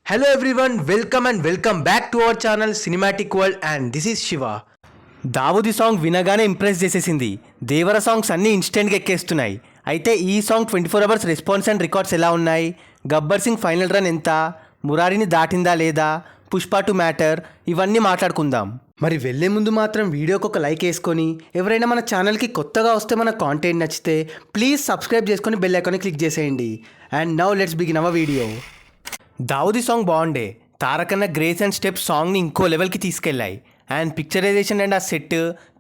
Hello everyone, welcome and welcome back to our channel Cinematic World and this is Shiva. దావుది song వినగానే impress చేసేసింది. దేవర songs అన్నీ ఇన్స్టెంట్గా ఎక్కేస్తున్నాయి. అయితే ఈ song 24 hours response and records ఎలా ఉన్నాయి, గబ్బర్ సింగ్ ఫైనల్ రన్ ఎంత, మురారిని దాటిందా లేదా, పుష్ప టు మ్యాటర్, ఇవన్నీ మాట్లాడుకుందాం. మరి వెళ్ళే ముందు మాత్రం వీడియోకి ఒక లైక్ వేసుకొని, ఎవరైనా మన ఛానల్కి కొత్తగా వస్తే మన కాంటెంట్ నచ్చితే ప్లీజ్ సబ్స్క్రైబ్ చేసుకొని బెల్ ఐకాన్ని క్లిక్ చేసేయండి. And now let's begin our video. దావుది song బాగుండే. తారకన్న గ్రేస్ అండ్ స్టెప్స్ సాంగ్ని ఇంకో లెవెల్కి తీసుకెళ్ళాయి. అండ్ పిక్చరైజేషన్ అండ్ ఆ సెట్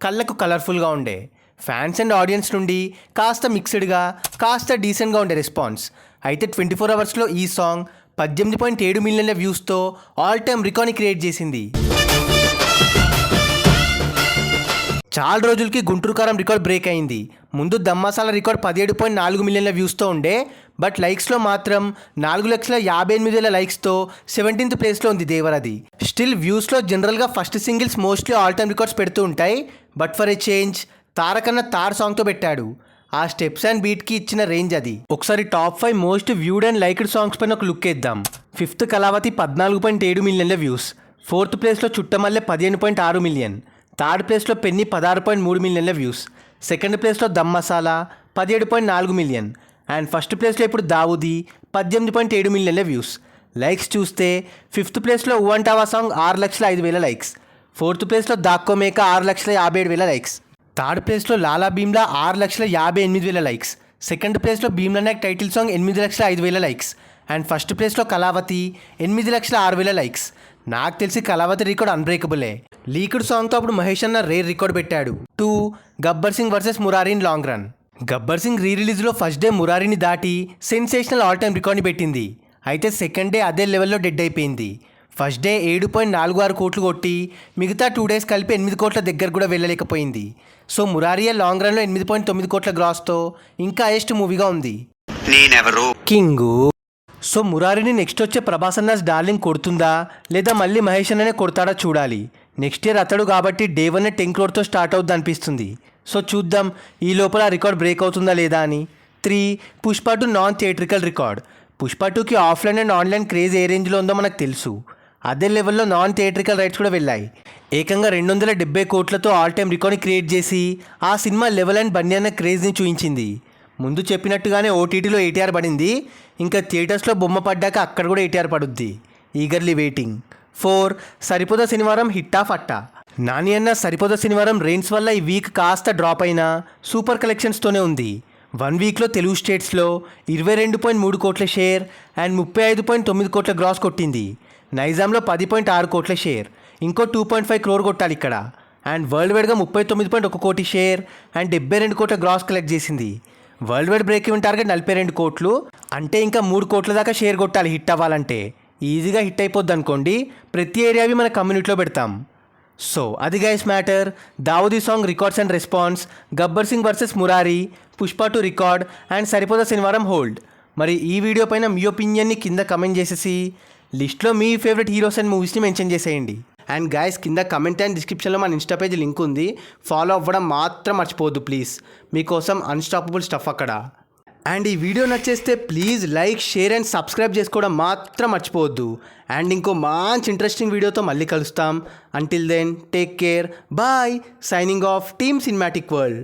కళ్ళకు కలర్ఫుల్గా ఉండే. ఫ్యాన్స్ అండ్ ఆడియన్స్ నుండి కాస్త మిక్స్డ్గా, కాస్త డీసెంట్గా ఉండే రెస్పాన్స్. అయితే 24 అవర్స్లో ఈ సాంగ్ 18.7 మిలియన్ల వ్యూస్తో ఆల్ టైమ్ రికార్డ్ని క్రియేట్ చేసింది. చాలా రోజులకి గుంటూరు కారం రికార్డ్ బ్రేక్ అయింది. ముందు దమ్మాసాల రికార్డ్ 17.4 మిలియన్ల వ్యూస్తో ఉండే, బట్ లైక్స్లో మాత్రం 4,58,000 లైక్స్తో 17th ప్లేస్లో ఉంది దేవరది. స్టిల్ వ్యూస్లో జనరల్గా first singles mostly all time records పెడుతూ ఉంటాయి, బట్ ఫర్ ఏ చేంజ్ తారకన్న తార్ సాంగ్తో పెట్టాడు. ఆ స్టెప్స్ అండ్ బీట్కి ఇచ్చిన రేంజ్ అది. ఒకసారి top 5 most viewed and liked songs పైన ఒక లుక్ వేద్దాం. 5th కళావతి 14.7 మిలియన్ల వ్యూస్. 4th ప్లేస్లో చుట్టమల్లె 15.6 మిలియన్. 3rd ప్లేస్లో పెన్ని 16.3 మిలియన్ల వ్యూస్. 2nd ప్లేస్లో dum masala 17.4 million. And 1st ప్లేస్లో ఇప్పుడు దావుది 18.7 మిలియన్ల వ్యూస్. లైక్స్ చూస్తే 5th ప్లేస్లో ఉవంటావా సాంగ్ 6,05,000 లైక్స్. 4th ప్లేస్లో దాక్కోమేక 6,57,000 లైక్స్. 3rd ప్లేస్లో లాలా భీమ్లా 6,58,000 లైక్స్. 2nd ప్లేస్లో Bheemla Nayak title song 8,05,000 likes. And 1st ప్లేస్లో కళావతి 8,06,000 లైక్స్. నాకు తెలిసి కళావతి రికార్డ్ అన్బ్రేకబులే. లీక్డ్ సాంగ్తో అప్పుడు మహేష్ అన్న రేర్ రికార్డ్ పెట్టాడు. 2 Gabbar Singh versus Murari in long run. Gabbar Singh రీ రిలీజ్లో ఫస్ట్ డే మురారిని దాటి సెన్సేషనల్ ఆల్ టైమ్ రికార్డ్ని పెట్టింది. అయితే సెకండ్ డే అదే లెవెల్లో డెడ్ అయిపోయింది. ఫస్ట్ డే 7.46 కోట్లు కొట్టి మిగతా 2 డేస్ కలిపి 8 కోట్ల దగ్గర కూడా వెళ్ళలేకపోయింది. సో మురారియే లాంగ్ రన్లో 8.9 కోట్ల గ్రాస్తో ఇంకా హైయెస్ట్ మూవీగా ఉంది. నేనెవరు కింగు. సో మురారిని నెక్స్ట్ వచ్చే ప్రభాస్ అన్నాస్ డార్లింగ్ కొడుతుందా లేదా మళ్ళీ మహేష్ అన్ననే కొడతాడా చూడాలి. నెక్స్ట్ ఇయర్ అతడు కాబట్టి డే 1 10 crore స్టార్ట్ అవుద్ది అనిపిస్తుంది. సో చూద్దాం ఈ లోపల రికార్డ్ బ్రేక్ అవుతుందా లేదా అని. 3 Pushpa 2 non theatrical record. Pushpa 2కి ఆఫ్లైన్ అండ్ ఆన్లైన్ క్రేజ్ ఏ రేంజ్లో ఉందో మనకు తెలుసు. అదే లెవెల్లో నాన్ థియేట్రికల్ రైట్స్ కూడా వెళ్ళాయి. ఏకంగా 270 కోట్లతో ఆల్ టైమ్ రికార్డ్ని క్రియేట్ చేసి ఆ సినిమా లెవెల్ అండ్ బన్నీ అన్న క్రేజ్ని చూపించింది. ముందు చెప్పినట్టుగానే ఓటీటీలో 80R పడింది, ఇంకా థియేటర్స్లో బొమ్మ పడ్డాక అక్కడ కూడా 80R పడుద్ది. Eagerly waiting. 4 సరిపోదా శనివారం హిట్టా ఫట్టా. నాని అన్న సరిపోదా శనివారం రెయిన్స్ వల్ల ఈ వీక్ కాస్త డ్రాప్ అయినా సూపర్ కలెక్షన్స్తోనే ఉంది. 1 వీక్లో తెలుగు స్టేట్స్లో 22.3 కోట్ల షేర్ అండ్ 35.9 కోట్ల గ్రాస్ కొట్టింది. నైజాంలో 10.6 కోట్ల షేర్, ఇంకో 2.5 crore కొట్టాలి ఇక్కడ. అండ్ వరల్డ్ వైడ్గా 39.1 కోటి షేర్ అండ్ 72 కోట్ల గ్రాస్ కలెక్ట్ చేసింది. World wide break even target 42 కోట్లు, అంటే ఇంకా 3 కోట్ల దాకా షేర్ కొట్టాలి హిట్ అవ్వాలంటే. ఈజీగా హిట్ అయిపోద్ది అనుకోండి. ప్రతి ఏరియావి మన కమ్యూనిటీలో పెడతాం. సో అది guys matter. Daavudi song records and response, Gabbar Singh versus Murari, Pushpa 2 record and Saripodhaa Sanivaaram hold. మరి ఈ వీడియో పైన మీ ఒపీనియన్ని కింద కమెంట్ చేసేసి లిస్ట్లో మీ ఫేవరెట్ హీరోస్ అండ్ మూవీస్ని మెన్షన్ చేసేయండి. అండ్ గైస్ కింద కమెంట్ అండ్ డిస్క్రిప్షన్లో మన ఇన్స్టా పేజ్ లింక్ ఉంది, ఫాలో అవ్వడం మాత్రం మర్చిపోవద్దు ప్లీజ్. మీకోసం అన్స్టాపబుల్ స్టఫ్ అక్కడ. అండ్ ఈ వీడియో నచ్చేస్తే please like, share and subscribe చేసుకోవడం మాత్రం మర్చిపోవద్దు. అండ్ ఇంకో మంచి ఇంట్రెస్టింగ్ వీడియోతో మళ్ళీ కలుస్తాం. Until then take care, bye. Signing off team cinematic world.